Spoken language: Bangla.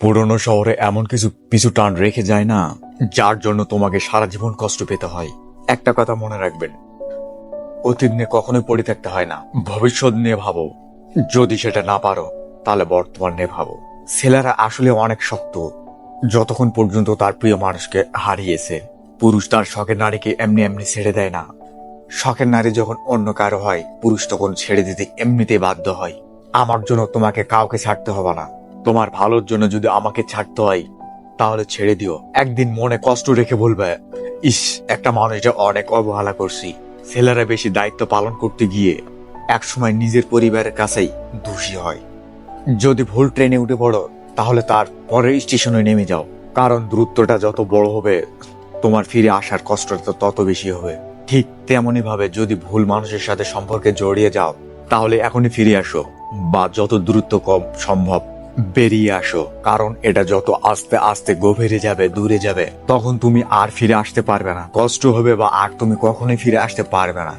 পুরনো শহরে এমন কিছু পিছু টান রেখে যায় না, যার জন্য তোমাকে সারা জীবন কষ্ট পেতে হয়। একটা কথা মনে রাখবেন, অতীত নিয়ে কখনোই পড়ে থাকতে হয় না, ভবিষ্যৎ নিয়ে ভাবো। যদি সেটা না পারো, তাহলে বর্তমান নিয়ে ভাবো। ছেলেরা আসলে অনেক শক্ত, যতক্ষণ পর্যন্ত তার প্রিয় মানুষকে হারিয়েছে। পুরুষ তার শখের নারীকে এমনি এমনি ছেড়ে দেয় না। শখের নারী যখন অন্য কারো হয়, পুরুষ তখন ছেড়ে দিতে এমনিতেই বাধ্য হয়। আমার জন্য তোমাকে কাউকে ছাড়তে হবে না। তোমার ভালোর জন্য যদি আমাকে ছাড়তে হয়, তাহলে ছেড়ে দিও। একদিন মনে কষ্ট রেখে বলবে, ইস, একটা মানুষটা অনেক অবহেলা করছি। ছেলেরা বেশি দায়িত্ব পালন করতে গিয়ে একসময় নিজের পরিবারের কাছেই দোষী হয়। যদি ভুল ট্রেনে উঠে পড়ো, তাহলে তার পরের স্টেশনে নেমে যাও। কারণ দূরত্বটা যত বড় হবে, তোমার ফিরে আসার কষ্টটা তত বেশি হবে। ঠিক তেমনি ভাবে যদি ভুল মানুষের সাথে সম্পর্কে জড়িয়ে যাও, তাহলে এখনই ফিরে আসো, বা যত দ্রুত কম সম্ভব বেরিয়ে আসো। কারণ এটা যত আস্তে আস্তে গভীরে যাবে, দূরে যাবে, তখন তুমি আর ফিরে আসতে পারবে না। কষ্ট হবে, বা আর তুমি কখনোই ফিরে আসতে পারবে না।